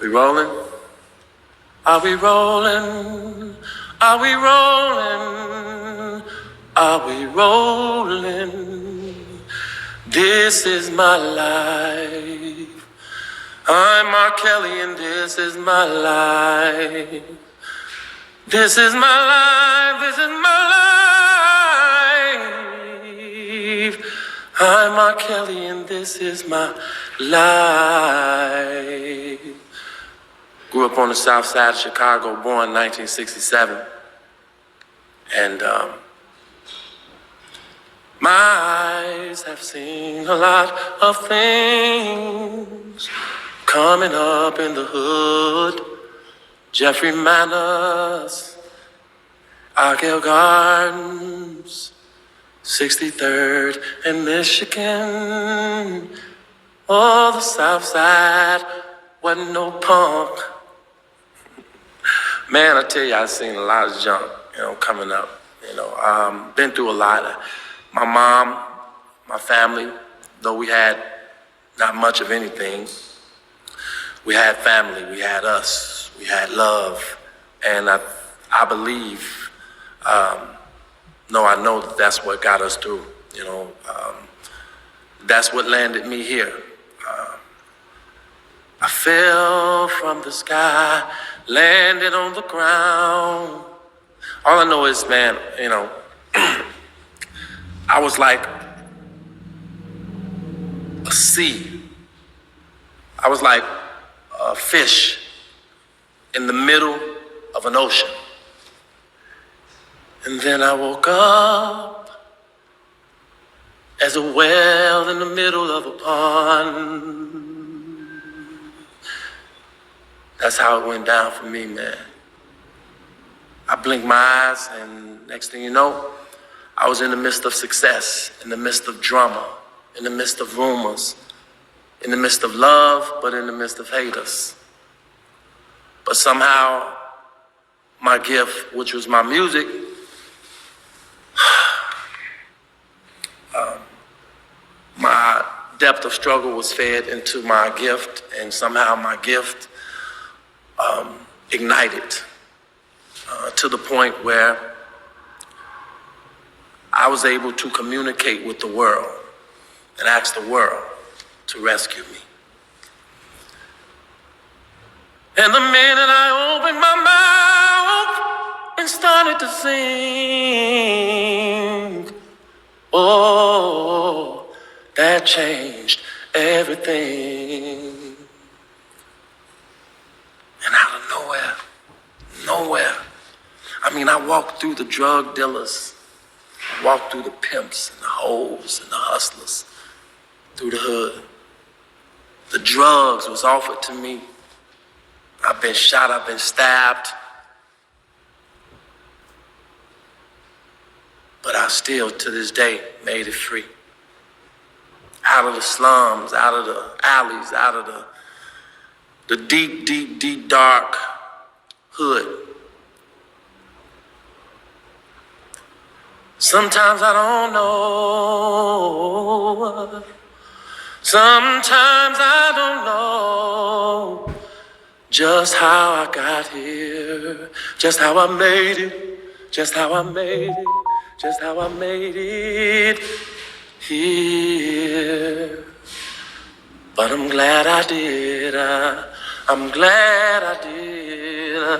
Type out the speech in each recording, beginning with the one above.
We rolling? Are we rolling? Are we rolling? Are we rolling? This is my life. I'm Mark Kelly and this is my life. This is my life. This is my life. I'm Mark Kelly and this is my life. Grew up on the south side of Chicago, born in 1967. And my eyes have seen a lot of things coming up in the hood. Jeffrey Manus, Argyle Gardens, 63rd and Michigan. Oh, the south side wasn't no punk. Man, I tell you, I've seen a lot of junk, coming up. Been through a lot. My mom, my family, though we had not much of anything, we had family, we had us, we had love. And I believe, I know that that's what got us through, that's what landed me here. I fell from the sky, landed on the ground. All I know is, man, I was like a sea. I was like a fish in the middle of an ocean. And then I woke up as a whale in the middle of a pond. That's how it went down for me, man. I blinked my eyes, and next thing you know, I was in the midst of success, in the midst of drama, in the midst of rumors, in the midst of love, but in the midst of haters. But somehow, my gift, which was my music, my depth of struggle was fed into my gift, and somehow my gift ignited to the point where I was able to communicate with the world and ask the world to rescue me. And the minute I opened my mouth and started to sing, oh, that changed everything. And out of nowhere, I walked through the drug dealers, I walked through the pimps and the hoes and the hustlers, through the hood. The drugs was offered to me. I've been shot, I've been stabbed. But I still, to this day, made it free. Out of the slums, out of the alleys, out of the deep, deep, deep, dark hood. Sometimes I don't know. Sometimes I don't know just how I got here, just how I made it, just how I made it, just how I made it here. But I'm glad I did. I'm glad I did.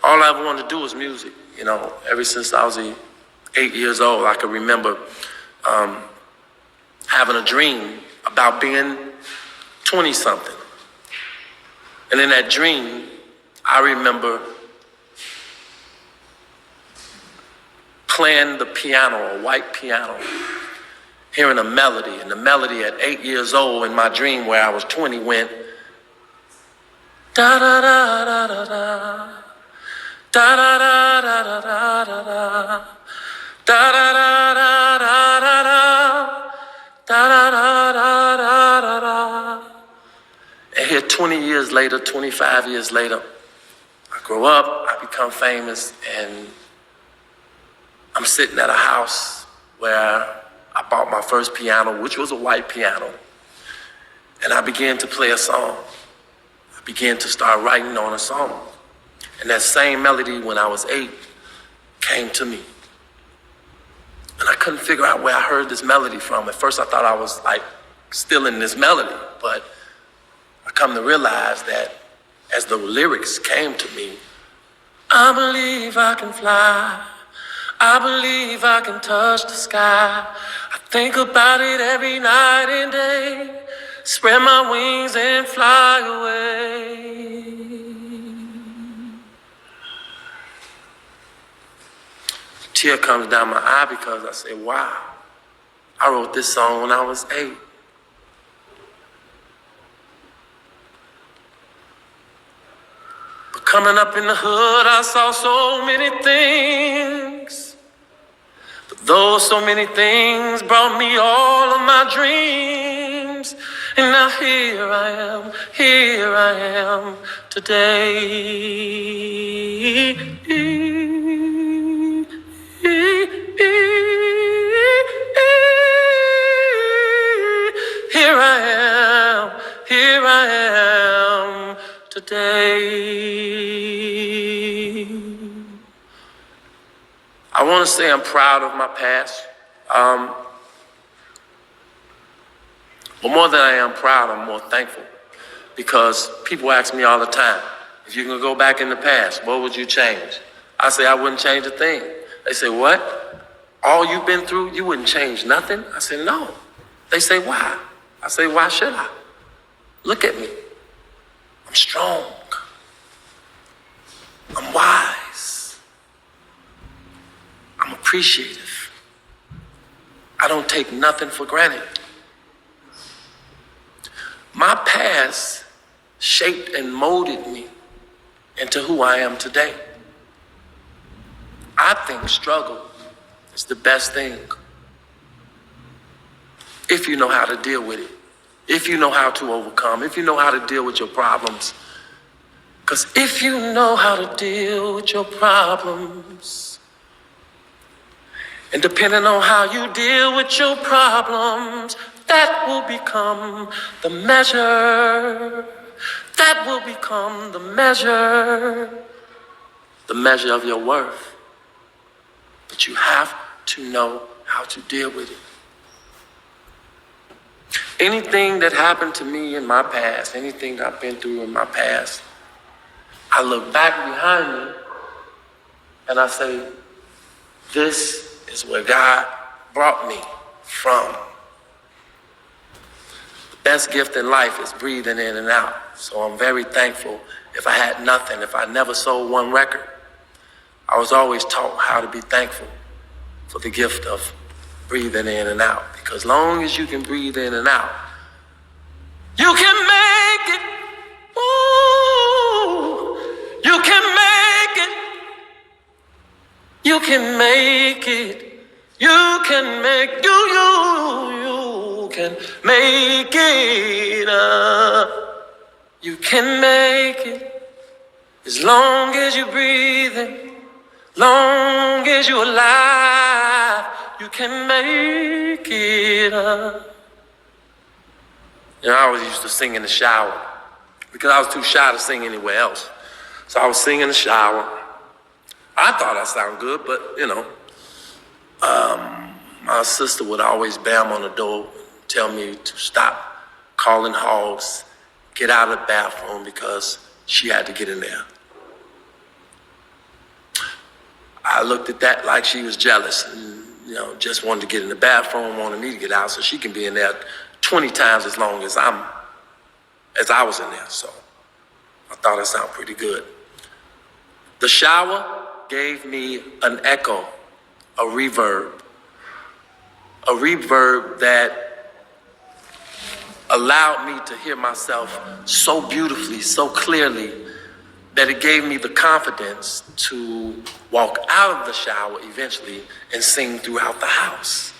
All I ever wanted to do was music. Ever since I was 8 years old, I could remember having a dream about being 20-something. And in that dream, I remember playing the piano, a white piano, hearing a melody. And the melody at 8 years old in my dream where I was 20 went, da-da-da-da-da-da, da-da-da-da-da-da-da. Da-da-da-da-da-da-da, da-da-da-da-da-da-da. And here 20 years later, 25 years later, I grow up, I become famous, and I'm sitting at a house where I bought my first piano, which was a white piano, and I began to play a song. I began to start writing on a song. And that same melody when I was 8 came to me. And I couldn't figure out where I heard this melody from. At first I thought I was like still in this melody, but I come to realize that as the lyrics came to me, I believe I can fly. I believe I can touch the sky. I think about it every night and day. Spread my wings and fly away. A tear comes down my eye because I say, wow, I wrote this song when I was 8. But coming up in the hood, I saw so many things. But those so many things brought me all of my dreams. And now here I am today. Here I am today. I want to say I'm proud of my past. But more than I am proud, I'm more thankful. Because people ask me all the time, if you can go back in the past, what would you change? I say, I wouldn't change a thing. They say, what? All you've been through, you wouldn't change nothing? I say, no. They say, why? I say, why should I? Look at me. I'm strong. I'm wise. I'm appreciative. I don't take nothing for granted. My past shaped and molded me into who I am today. I think struggle is the best thing. If you know how to deal with it, if you know how to overcome, if you know how to deal with your problems. Because if you know how to deal with your problems, and depending on how you deal with your problems, that will become the measure. That will become the measure of your worth. But you have to know how to deal with it. Anything that happened to me in my past, anything I've been through in my past, I look back behind me and I say, this is where God brought me from. Best gift in life is breathing in and out. So I'm very thankful. If I had nothing, if I never sold one record, I was always taught how to be thankful for the gift of breathing in and out. Because long as you can breathe in and out, you can make it. Ooh, you can make it. You can make it. You can make you can make it You can make it as long as you're breathing, long as you're alive. You can make it You know, I always used to sing in the shower because I was too shy to sing anywhere else. So I was singing in the shower. I thought I sounded good, but you know, my sister would always bam on the door, tell me to stop calling hogs, get out of the bathroom because she had to get in there. I looked at that like she was jealous and, you know, just wanted to get in the bathroom, wanted me to get out so she can be in there 20 times as long as I was in there. So I thought it sounded pretty good. The shower gave me an echo, a reverb that allowed me to hear myself so beautifully, so clearly, that it gave me the confidence to walk out of the shower eventually and sing throughout the house.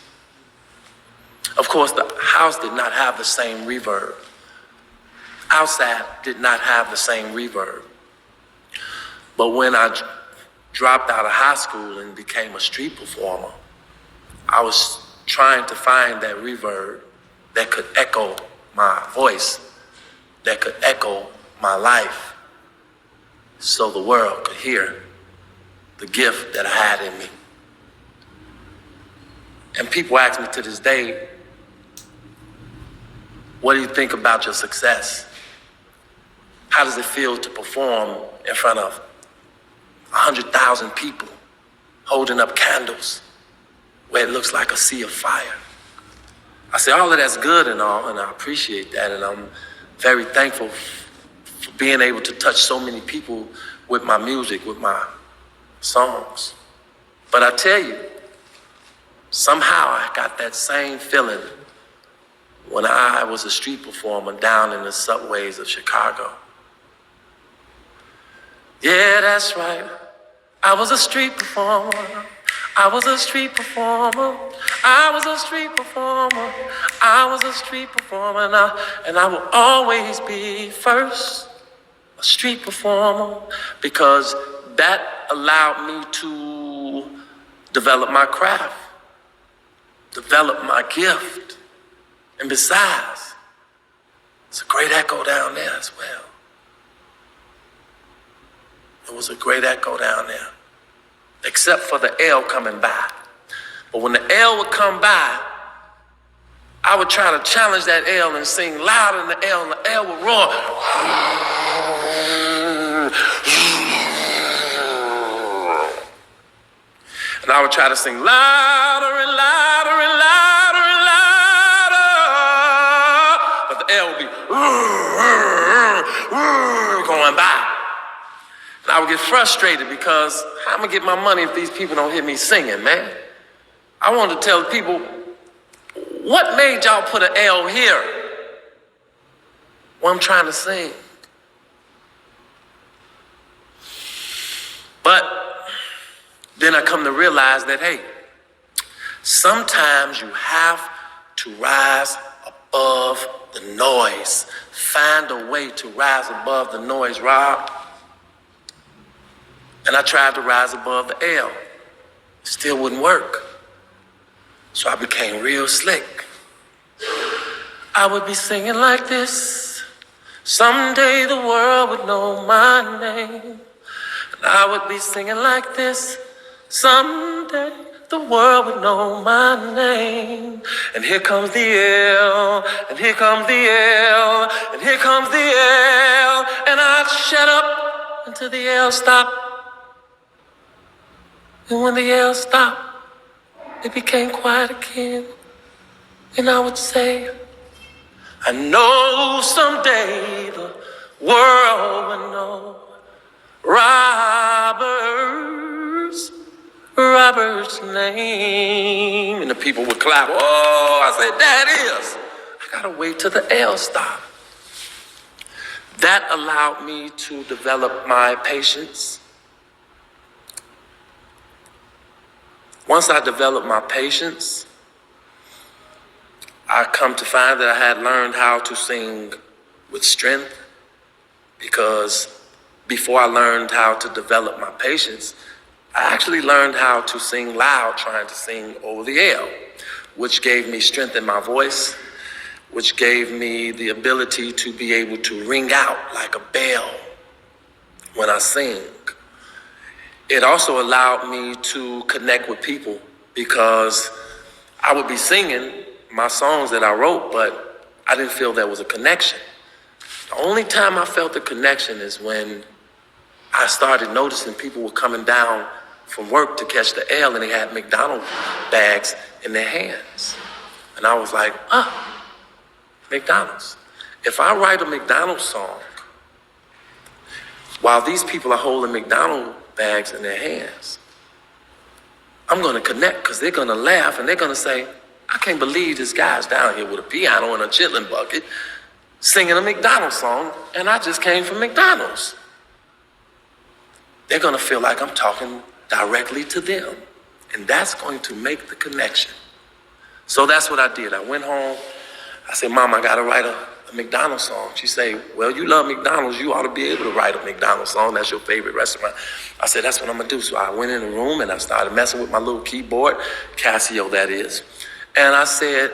Of course, the house did not have the same reverb. Outside did not have the same reverb. But when I dropped out of high school and became a street performer, I was trying to find that reverb that could echo my voice, that could echo my life so the world could hear the gift that I had in me. And people ask me to this day, what do you think about your success? How does it feel to perform in front of 100,000 people holding up candles where it looks like a sea of fire? I say, all of that's good and all, and I appreciate that, and I'm very thankful for being able to touch so many people with my music, with my songs. But I tell you, somehow I got that same feeling when I was a street performer down in the subways of Chicago. Yeah, that's right. I was a street performer. I was a street performer. I was a street performer. I was a street performer. And I will always be first, a street performer, because that allowed me to develop my craft, develop my gift. And besides, it's a great echo down there as well. It was a great echo down there, except for the L coming by. But when the L would come by, I would try to challenge that L and sing louder than the L, and the L would roar. And I would try to sing louder and louder and louder and louder, but the L would be going by. And I would get frustrated because how am I gonna get my money if these people don't hear me singing, man? I wanted to tell people, what made y'all put an L here when I'm trying to sing? But then I come to realize that, hey, sometimes you have to rise above the noise. Find a way to rise above the noise, Rob. And I tried to rise above the L. It still wouldn't work. So I became real slick. I would be singing like this. Someday the world would know my name. And I would be singing like this. Someday the world would know my name. And here comes the L, and here comes the L, and here comes the L. And I'd shut up until the L stopped. And when the L stopped, it became quiet again. And I would say, I know someday the world will know Robert's name. And the people would clap. Oh, I said, that is. I gotta wait till the L stop. That allowed me to develop my patience. Once I developed my patience, I come to find that I had learned how to sing with strength, because before I learned how to develop my patience, I actually learned how to sing loud, trying to sing over the L, which gave me strength in my voice, which gave me the ability to be able to ring out like a bell when I sing. It also allowed me to connect with people, because I would be singing my songs that I wrote, but I didn't feel there was a connection. The only time I felt the connection is when I started noticing people were coming down from work to catch the L, and they had McDonald's bags in their hands. And I was like, McDonald's. If I write a McDonald's song while these people are holding McDonald's bags in their hands, I'm going to connect, because they're going to laugh and they're going to say, I can't believe this guy's down here with a piano and a chitlin bucket singing a McDonald's song, and I just came from McDonald's. They're going to feel like I'm talking directly to them, and that's going to make the connection. So that's what I did. I went home. I said, Mom, I got to write a McDonald's song. She said, well, you love McDonald's. You ought to be able to write a McDonald's song. That's your favorite restaurant. I said, that's what I'm going to do. So I went in the room and I started messing with my little keyboard, Casio that is. And I said,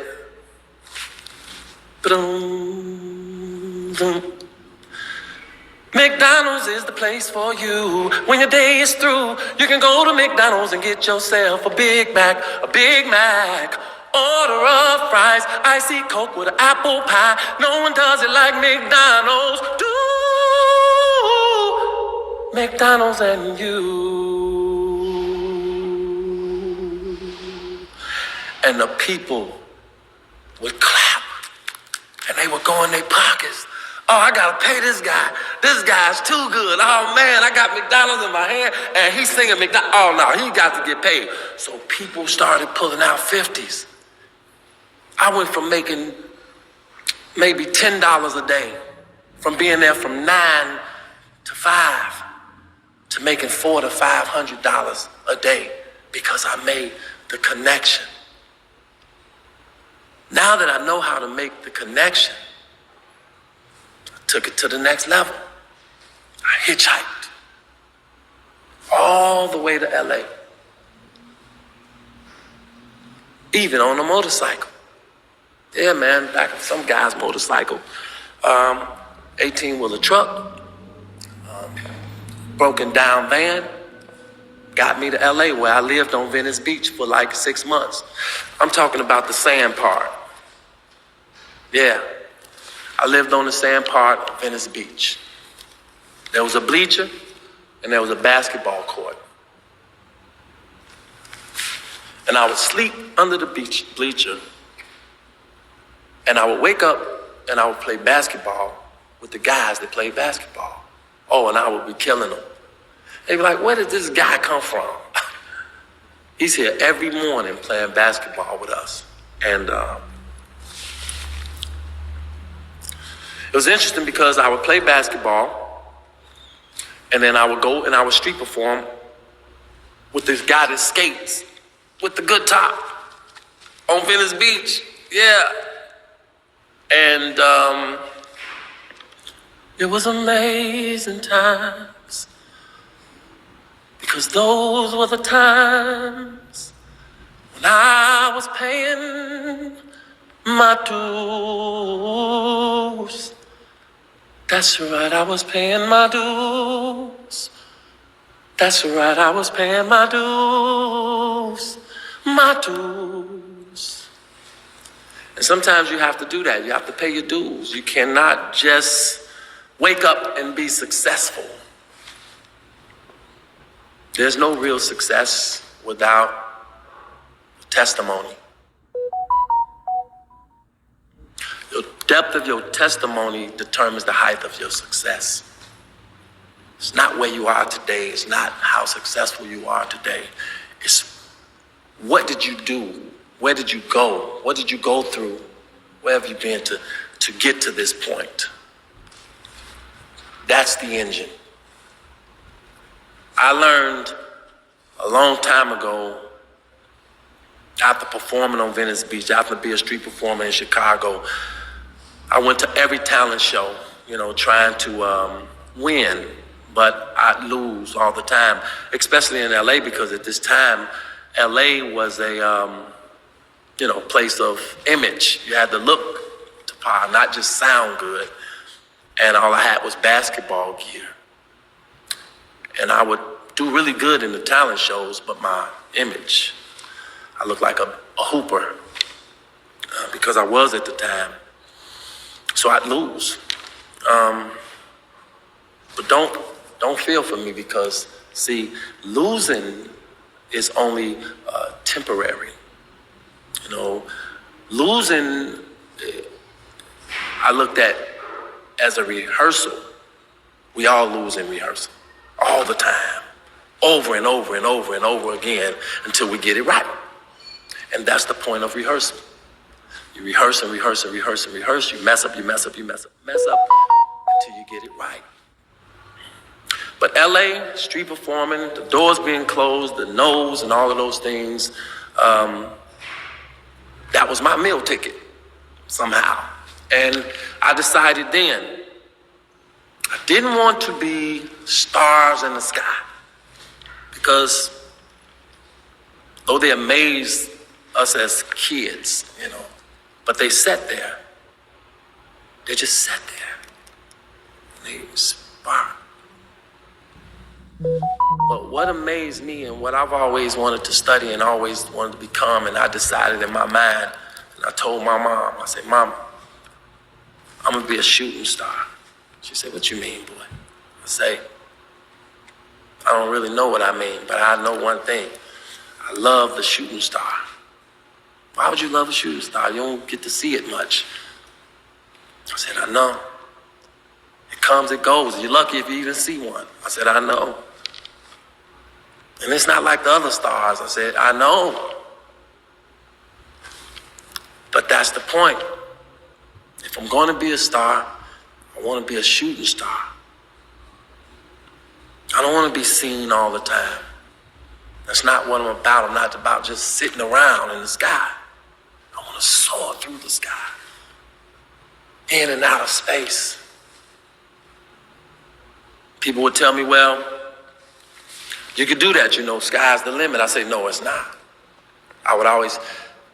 McDonald's is the place for you. When your day is through, you can go to McDonald's and get yourself a Big Mac, a Big Mac. Order of fries, icy Coke with an apple pie. No one does it like McDonald's do. McDonald's and you. And the people would clap and they would go in their pockets. Oh, I gotta pay this guy. This guy's too good. Oh man, I got McDonald's in my hand and he's singing McDonald's. Oh no, he got to get paid. So people started pulling out 50s. I went from making maybe $10 a day, from being there from 9 to 5, to making $400 to $500 a day because I made the connection. Now that I know how to make the connection, took it to the next level. I hitchhiked all the way to LA, even on a motorcycle. Yeah, man, back on some guy's motorcycle. 18-wheeler truck, broken down van, got me to LA where I lived on Venice Beach for like 6 months. I'm talking about the sand part. Yeah. I lived on the sand part of Venice Beach. There was a bleacher and there was a basketball court. And I would sleep under the bleacher and I would wake up and I would play basketball with the guys that played basketball. Oh, and I would be killing them. They'd be like, where did this guy come from? He's here every morning playing basketball with us. And it was interesting because I would play basketball and then I would go and I would street perform with this guy that skates with the good top on Venice Beach. Yeah. And it was amazing times because those were the times when I was paying my dues. That's right, I was paying my dues. That's right, I was paying my dues. My dues. And sometimes you have to do that. You have to pay your dues. You cannot just wake up and be successful. There's no real success without testimony. The depth of your testimony determines the height of your success. It's not where you are today. It's not how successful you are today. It's what did you do? Where did you go? What did you go through? Where have you been to get to this point? That's the engine. I learned a long time ago, after performing on Venice Beach, after being a street performer in Chicago, I went to every talent show, trying to win, but I'd lose all the time, especially in LA, because at this time, LA was a place of image. You had to look to par, not just sound good. And all I had was basketball gear. And I would do really good in the talent shows, but my image, I looked like a hooper because I was at the time. So I'd lose. But don't feel for me because, see, losing is only temporary. Losing, I looked at as a rehearsal. We all lose in rehearsal all the time, over and over and over and over again until we get it right. And that's the point of rehearsal. You rehearse and rehearse and rehearse and rehearse. You mess up, you mess up, you mess up, mess up until you get it right. But LA, street performing, the doors being closed, the no's and all of those things, that was my meal ticket somehow. And I decided then, I didn't want to be stars in the sky because though they amazed us as kids, but they sat there. They just sat there. They spark. But what amazed me and what I've always wanted to study and always wanted to become, and I decided in my mind, and I told my mom, I said, Mom, I'm gonna be a shooting star. She said, what you mean, boy? I say, I don't really know what I mean, but I know one thing. I love the shooting star. Why would you love a shooting star? You don't get to see it much. I said, I know. It comes, it goes. You're lucky if you even see one. I said, I know. And it's not like the other stars. I said, I know. But that's the point. If I'm going to be a star, I want to be a shooting star. I don't want to be seen all the time. That's not what I'm about. I'm not about just sitting around in the sky. I want to soar through the sky, in and out of space. People would tell me, well, you could do that, sky's the limit. I say, no, it's not. I would always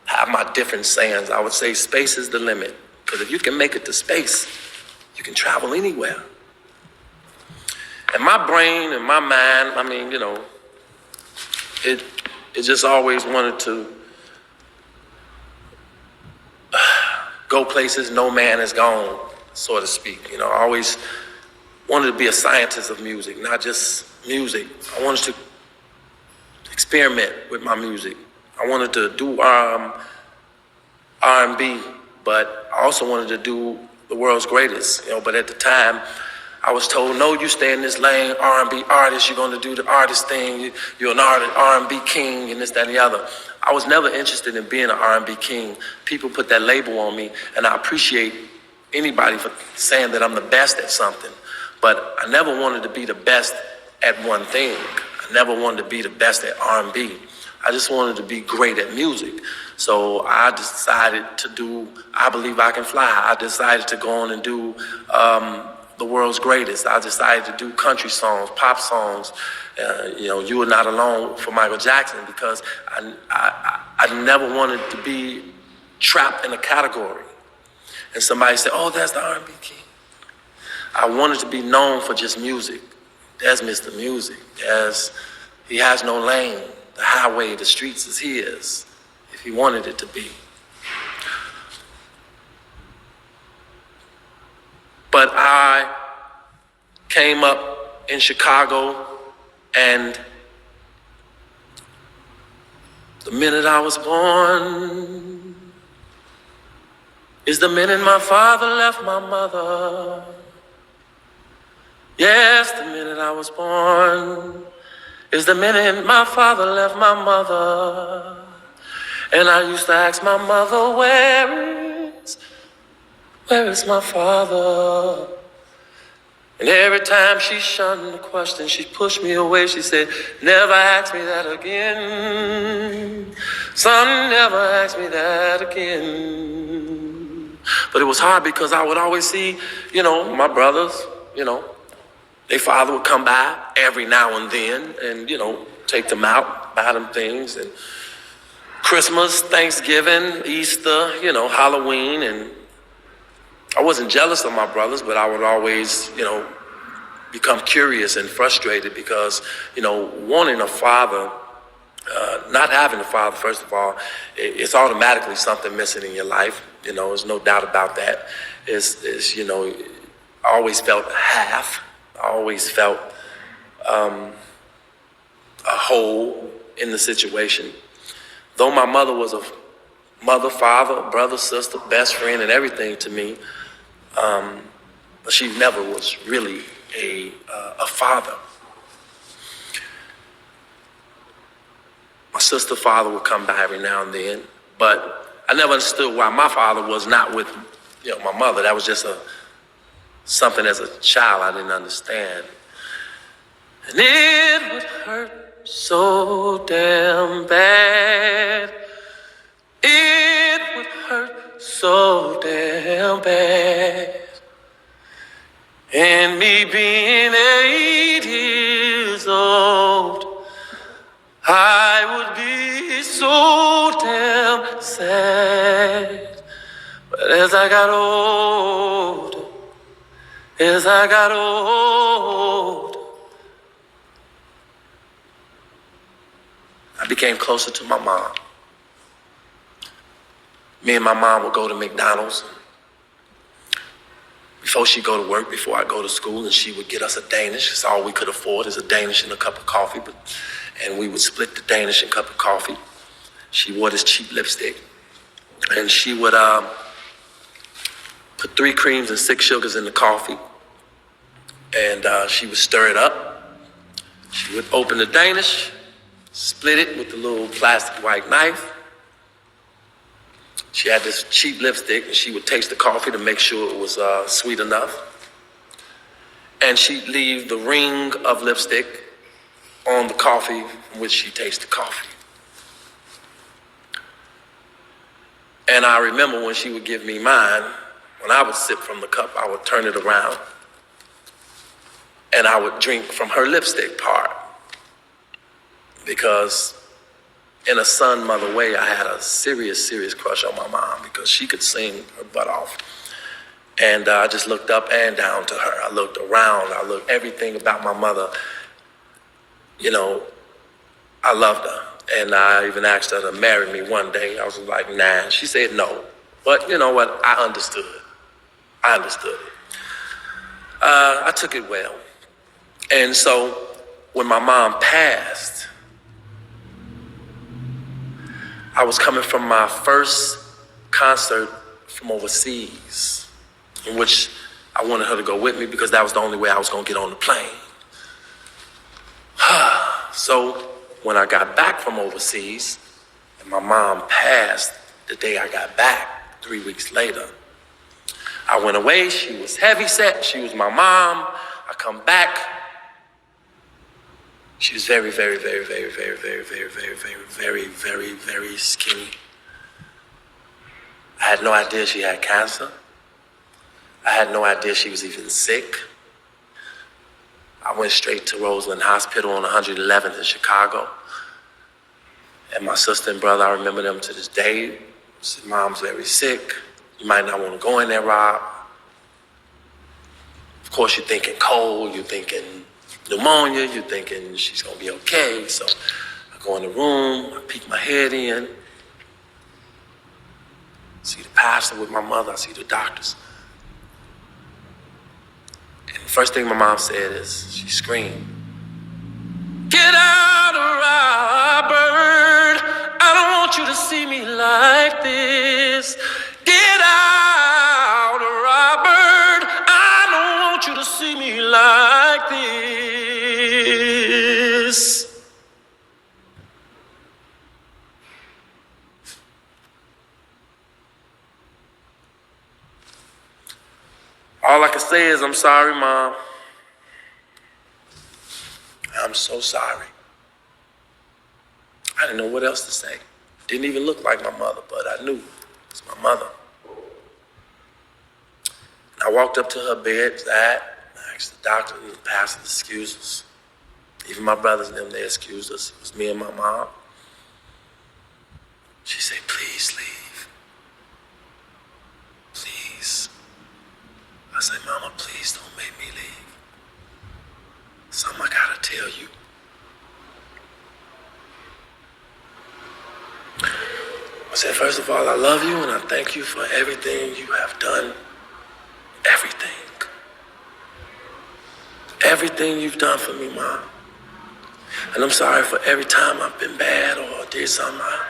have my different sayings. I would say space is the limit. Because if you can make it to space, you can travel anywhere. And my brain and my mind, it just always wanted to go places no man has gone, so to speak. I always wanted to be a scientist of music, not just music. I wanted to experiment with my music. I wanted to do R&B, but I also wanted to do the world's greatest. But at the time, I was told, no, you stay in this lane, R&B artist, you're going to do the artist thing, you're an artist, R&B king, and this, that, and the other. I was never interested in being an R&B king. People put that label on me, and I appreciate anybody for saying that I'm the best at something. But I never wanted to be the best at one thing. I never wanted to be the best at R&B. I just wanted to be great at music. So I decided to do I Believe I Can Fly. I decided to go on and do the world's greatest. I decided to do country songs, pop songs, You Are Not Alone for Michael Jackson, because I never wanted to be trapped in a category. And somebody said, oh, that's the R&B king. I wanted to be known for just music. There's Mr. Music. He has no lane. The highway, the streets is his, if he wanted it to be. But I came up in Chicago, and the minute I was born is the minute my father left my mother. Yes, the minute I was born is the minute my father left my mother. And I used to ask my mother, where is my father? And every time she shunned the question, she pushed me away. She said, never ask me that again. Son, never ask me that again. But it was hard because I would always see, my brothers, their father would come by every now and then and, take them out, buy them things. And Christmas, Thanksgiving, Easter, Halloween. And I wasn't jealous of my brothers, but I would always, become curious and frustrated because, wanting a father, not having a father, first of all, it's automatically something missing in your life. There's no doubt about that. I always felt half. I always felt a hole in the situation. Though my mother was a mother, father, brother, sister, best friend, and everything to me, but she never was really a father. My sister's father would come by every now and then, but I never understood why my father was not with, my mother. That was just something as a child I didn't understand. And it would hurt so damn bad. It would hurt so damn bad. And me being 8 years old, I would be so damn sad. But as I got older, As I got old, I became closer to my mom. Me and my mom would go to McDonald's before she go to work, before I go to school, and she would get us a Danish. It's all we could afford is a Danish and a cup of coffee, and we would split the Danish and cup of coffee. She wore this cheap lipstick, and she would put 3 creams and 6 sugars in the coffee, and she would stir it up. She would open the Danish, split it with the little plastic white knife. She had this cheap lipstick, and she would taste the coffee to make sure it was sweet enough. And she'd leave the ring of lipstick on the coffee from which she tasted the coffee. And I remember when she would give me mine, when I would sip from the cup, I would turn it around, and I would drink from her lipstick part. Because in a son-mother way, I had a serious crush on my mom because she could sing her butt off. And I just looked up and down to her. I looked around. I looked everything about my mother. You know, I loved her. And I even asked her to marry me one day. I was like, nah. She said no. But you know what? I understood. I understood it. I took it well. And so when my mom passed, I was coming from my first concert from overseas, in which I wanted her to go with me because that was the only way I was going to get on the plane. So when I got back from overseas, and my mom passed the day I got back, 3 weeks later, I went away. She was heavy set. She was my mom. I come back. She was very skinny. I had no idea she had cancer. I had no idea she was even sick. I went straight to Roseland Hospital on 111th in Chicago. And my sister and brother, I remember them to this day, said, Mom's very sick. You might not want to go in there, Rob. Of course, you're thinking cold, you're thinking pneumonia, you're thinking she's going to be okay. So I go in the room, I peek my head in, see the pastor with my mother, I see the doctors. And the first thing my mom said is, she screamed, "Get out, Robert! I don't want you to see me like this. Get out, Robert! I don't want you to see me like this." All I can say is, I'm sorry, Mom. I'm so sorry. I didn't know what else to say. Didn't even look like my mother, but I knew it's my mother. And I walked up to her bedside, I asked the doctor and the pastor to excuse us. Even my brothers and them, they excused us. It was me and my mom. She said, "Please leave. Please." I said, "Mama, please don't make me leave. Something I gotta tell you." I said, "First of all, I love you and I thank you for everything you have done. Everything. Everything you've done for me, Mom. And I'm sorry for every time I've been bad or did something I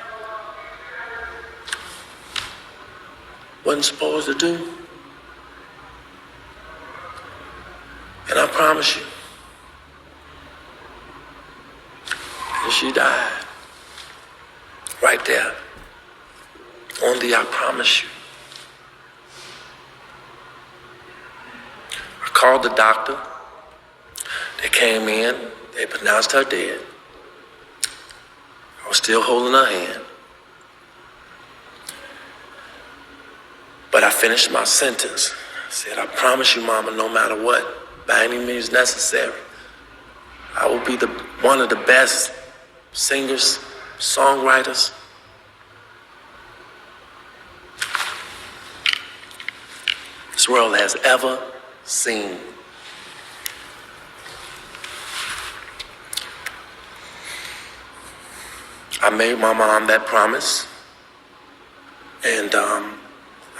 wasn't supposed to do. And I promise you." And she died. Right there. On the "I promise you." I called the doctor. They came in. They pronounced her dead. I was still holding her hand. But I finished my sentence. I said, "I promise you, Mama, no matter what, by any means necessary, I will be one of the best singers, songwriters this world has ever sing. I made my mom that promise, and I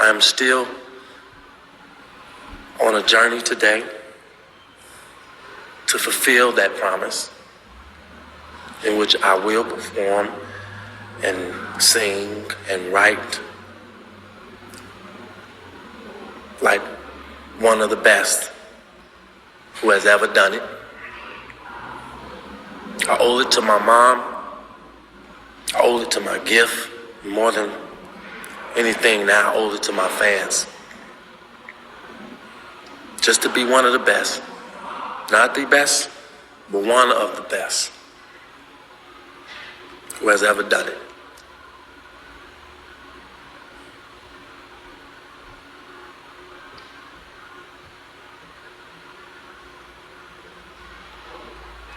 am still on a journey today to fulfill that promise, in which I will perform and sing and write like one of the best who has ever done it. I owe it to my mom. I owe it to my gift. More than anything now, I owe it to my fans. Just to be one of the best. Not the best, but one of the best who has ever done it.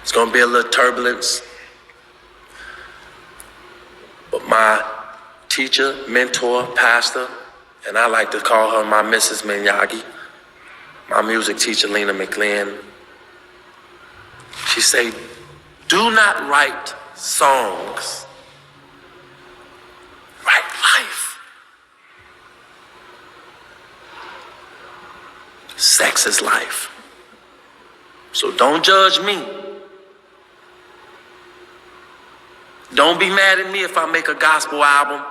It's going to be a little turbulence, but my teacher, mentor, pastor, and I like to call her my Mrs. Miyagi, my music teacher, Lena McLean, she said, do not write songs, write life. Sex is life. So don't judge me. Don't be mad at me if I make a gospel album.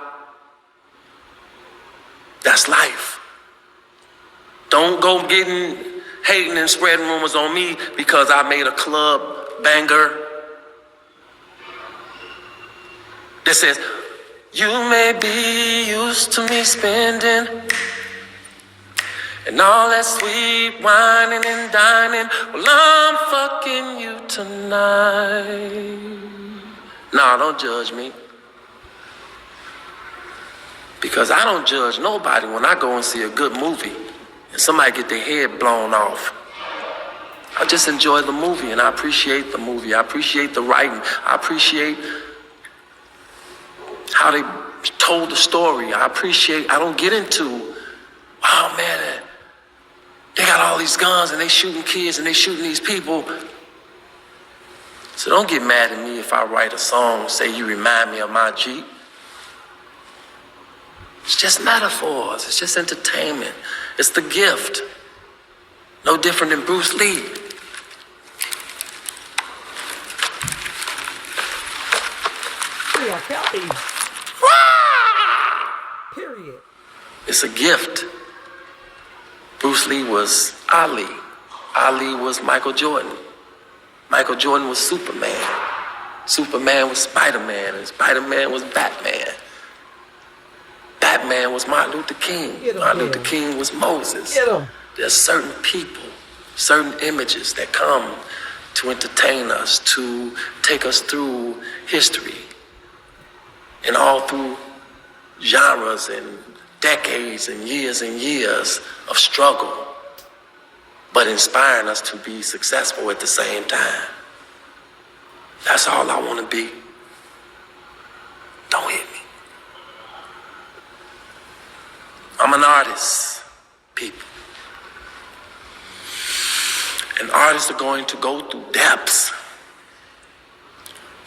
That's life. Don't go hating and spreading rumors on me because I made a club banger that says, you may be used to me spending and all that sweet whining and dining. Well, I'm fucking you tonight. Nah, don't judge me. Because I don't judge nobody when I go and see a good movie and somebody get their head blown off. I just enjoy the movie and I appreciate the movie. I appreciate the writing. I appreciate how they told the story. I don't get into, oh man, they got all these guns and they shooting kids and they shooting these people. So don't get mad at me if I write a song, say you remind me of my Jeep. It's just metaphors. It's just entertainment. It's the gift. No different than Bruce Lee. Period. It's a gift. Bruce Lee was Ali. Ali was Michael Jordan. Michael Jordan was Superman. Superman was Spider-Man, and Spider-Man was Batman. Batman was Martin Luther King. Martin Luther King was Moses. There's certain people, certain images that come to entertain us, to take us through history, and all through genres and decades and years of struggle, but inspiring us to be successful at the same time. That's all I want to be. Don't hit me. I'm an artist, people. And artists are going to go through depths.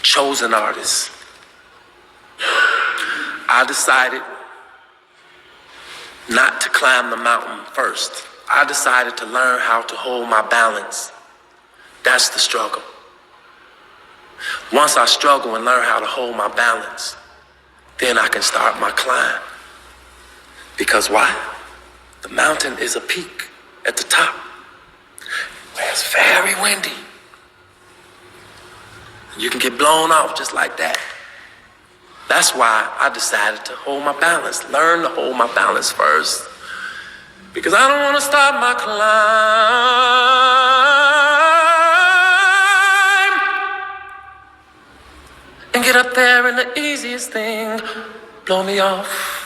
Chosen artists. I decided not to climb the mountain first. I decided to learn how to hold my balance. That's the struggle. Once I struggle and learn how to hold my balance, then I can start my climb. Because why? The mountain is a peak at the top, where it's very windy. You can get blown off just like that. That's why I decided to hold my balance, learn to hold my balance first. Because I don't want to start my climb and get up there and the easiest thing blow me off.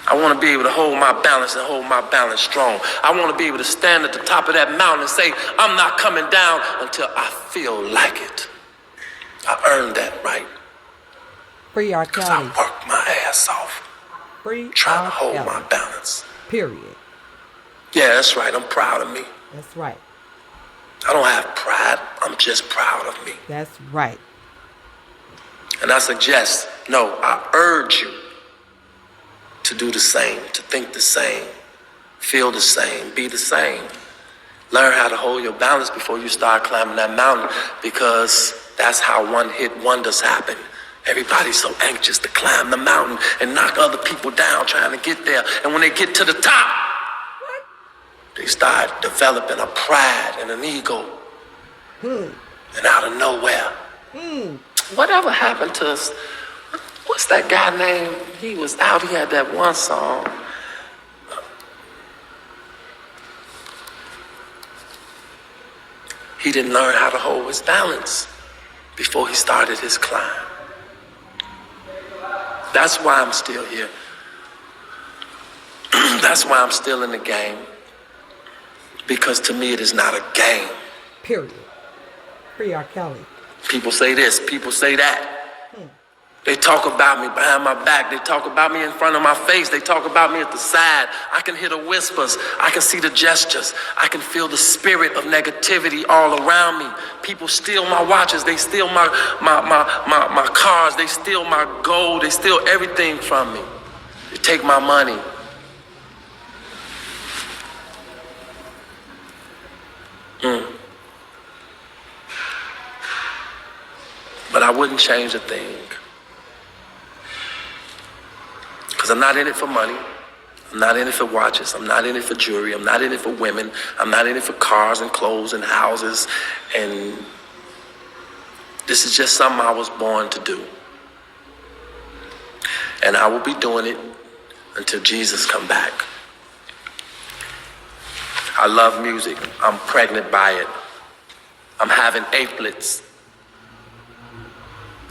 I want to be able to hold my balance and hold my balance strong. I want to be able to stand at the top of that mountain and say, I'm not coming down until I feel like it. I earned that right. Free R. Because I Kelly. worked my ass off Free trying R. to hold Kelly. my balance. Period. Yeah, that's right. I'm proud of me. That's right. I don't have pride. I'm just proud of me. That's right. And I suggest, no, I urge you to do the same, to think the same, feel the same, be the same. Learn how to hold your balance before you start climbing that mountain, because that's how one-hit wonders happen. Everybody's so anxious to climb the mountain and knock other people down trying to get there. And when they get to the top, they start developing a pride and an ego. And out of nowhere, whatever happened to us? What's that guy name? He was out, he had that one song. He didn't learn how to hold his balance before he started his climb. That's why I'm still here. That's why I'm still in the game. Because to me, it is not a game. Period. Free R. Kelly. People say this, people say that. They talk about me behind my back. They talk about me in front of my face. They talk about me at the side. I can hear the whispers. I can see the gestures. I can feel the spirit of negativity all around me. People steal my watches. They steal my cars. They steal my gold. They steal everything from me. They take my money. But I wouldn't change a thing. Because I'm not in it for money. I'm not in it for watches. I'm not in it for jewelry. I'm not in it for women. I'm not in it for cars and clothes and houses. And this is just something I was born to do. And I will be doing it until Jesus come back. I love music. I'm pregnant by it. I'm having aphletes.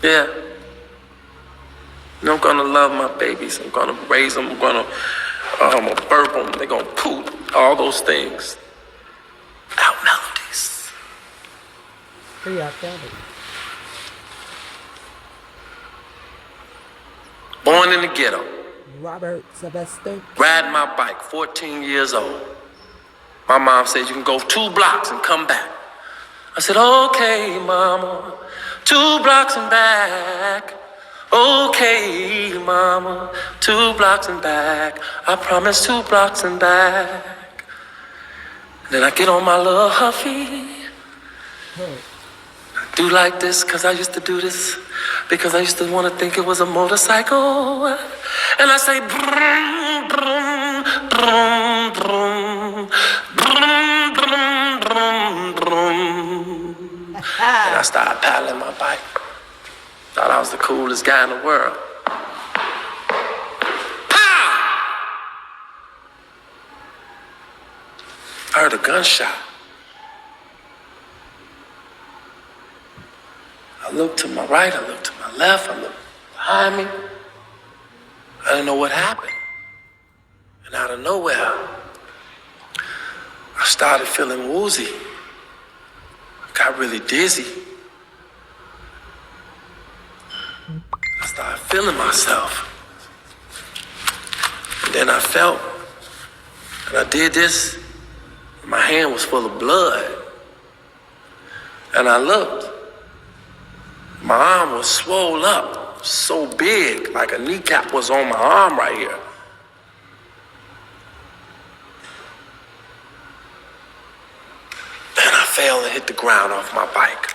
Yeah. I'm gonna love my babies. I'm gonna raise them. I'm gonna burp them. They're gonna poop. All those things. Out melodies. Free R. Kelly. Born in the ghetto. Robert Sylvester. Riding my bike, 14 years old. My mom said, you can go 2 blocks and come back. I said, okay, mama. 2 blocks and back. Okay, mama. 2 blocks and back. I promise 2 blocks and back. Then I get on my little Huffy. I do like this because I used to do this. Because I used to want to think it was a motorcycle. And I say, brum, brum, brum, brum, brum, brum, brum, brum. And I started paddling my bike. Thought I was the coolest guy in the world. Pow! I heard a gunshot. I looked to my right, I looked to my left, I looked behind me. I didn't know what happened. And out of nowhere, I started feeling woozy. I got really dizzy. I started feeling myself. And then I felt, and I did this, my hand was full of blood. And I looked. My arm was swole up, so big, like a kneecap was on my arm right here. And I fell and hit the ground off my bike.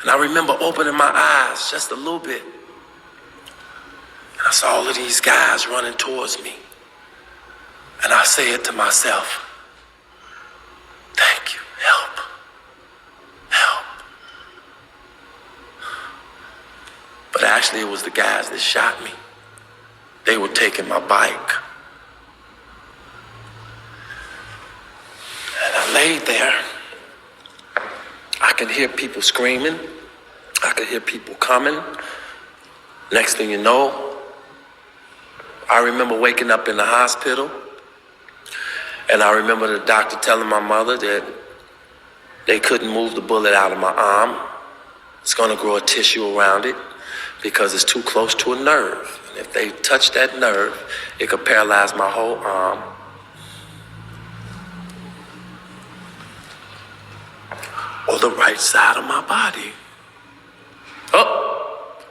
And I remember opening my eyes just a little bit. And I saw all of these guys running towards me. And I said to myself, thank you, help, help. But actually it was the guys that shot me. They were taking my bike. And I laid there. I could hear people screaming. I could hear people coming. Next thing you know, I remember waking up in the hospital. And I remember the doctor telling my mother that they couldn't move the bullet out of my arm. It's going to grow a tissue around it because it's too close to a nerve. And if they touch that nerve, it could paralyze my whole arm. or the right side of my body. Oh,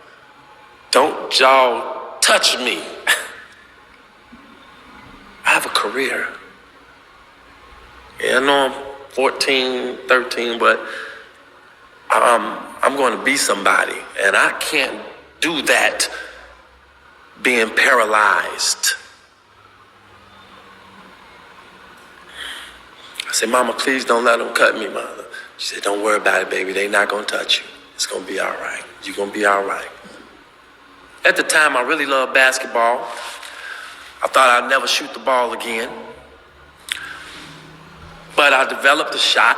don't y'all touch me. I have a career. Yeah, I know I'm 14, 13, but I'm going to be somebody, and I can't do that being paralyzed. I said, Mama, please don't let them cut me, Mother. She said, don't worry about it, baby. They're not going to touch you. It's going to be all right. You're going to be all right. At the time, I really loved basketball. I thought I'd never shoot the ball again. But I developed a shot.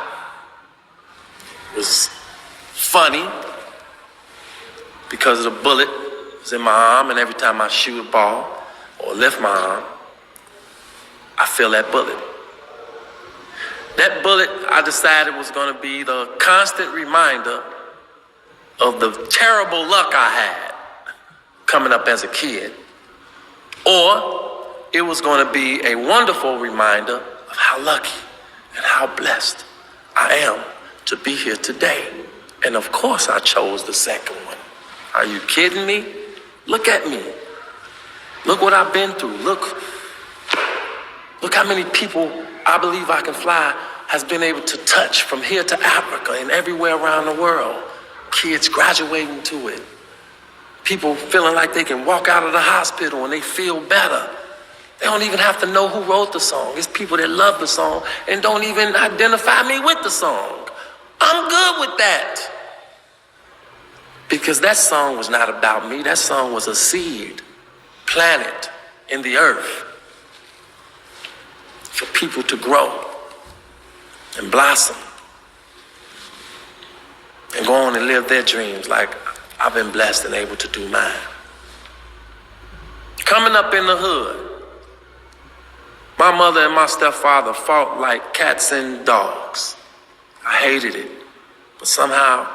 It was funny because the bullet was in my arm, and every time I shoot a ball or lift my arm, I feel that bullet. That bullet, I decided, was going to be the constant reminder of the terrible luck I had coming up as a kid. Or it was going to be a wonderful reminder of how lucky and how blessed I am to be here today. And of course I chose the second one. Are you kidding me? Look at me. Look what I've been through. Look how many people I Believe I Can Fly has been able to touch from here to Africa and everywhere around the world. Kids graduating to it. People feeling like they can walk out of the hospital and they feel better. They don't even have to know who wrote the song. It's people that love the song and don't even identify me with the song. I'm good with that. Because that song was not about me. That song was a seed planted in the earth for people to grow and blossom and go on and live their dreams like I've been blessed and able to do mine. Coming up in the hood, my mother and my stepfather fought like cats and dogs. I hated it, but somehow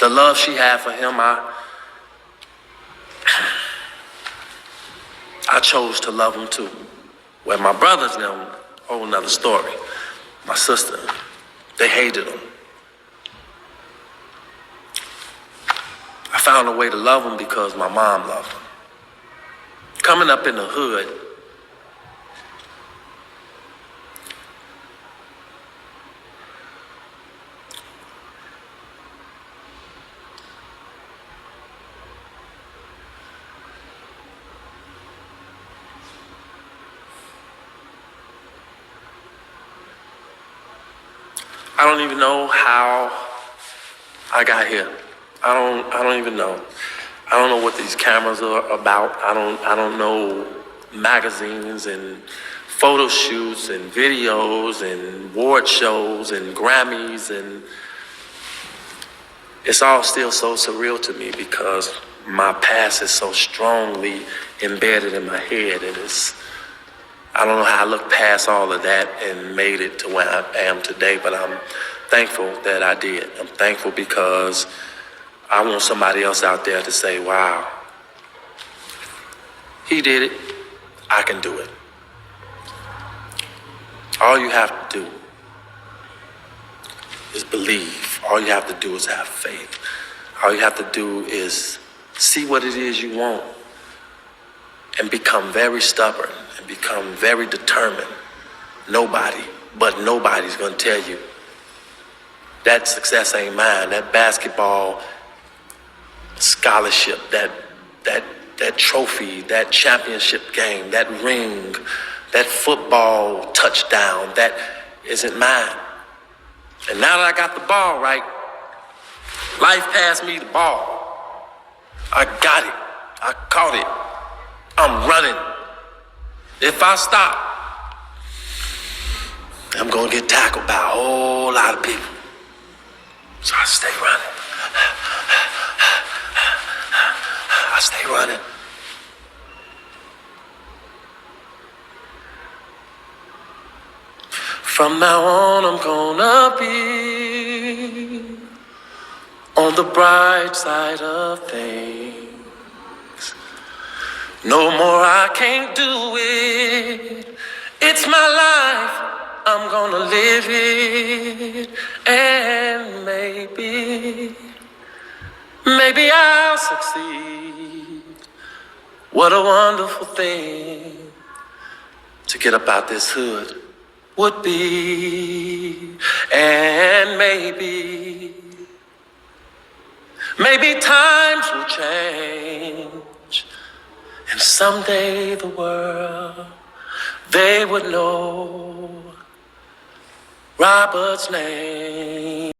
the love she had for him, I chose to love him too. Where my brothers now, whole nother story. My sister, they hated him. I found a way to love him because my mom loved him. Coming up in the hood, I don't even know how I got here. I don't even know. I don't know what these cameras are about. I don't know magazines and photo shoots and videos and award shows and Grammys, and it's all still so surreal to me because my past is so strongly embedded in my head, and I don't know how I looked past all of that and made it to where I am today, but I'm thankful that I did. I'm thankful because I want somebody else out there to say, wow, he did it, I can do it. All you have to do is believe. All you have to do is have faith. All you have to do is see what it is you want and become very stubborn and become very determined. Nobody's gonna tell you that success ain't mine. That basketball scholarship, that trophy, that championship game, that ring, that football touchdown, that isn't mine. And now that I got the ball right, life passed me the ball. I got it. I caught it. I'm running. If I stop, I'm gonna get tackled by a whole lot of people. So I stay running. I stay running. From now on, I'm gonna be on the bright side of things. No more, I can't do it. It's my life. I'm gonna live it, and maybe I'll succeed. What a wonderful thing to get up out this hood would be. And maybe times will change, and someday the world, they would know Robert's name.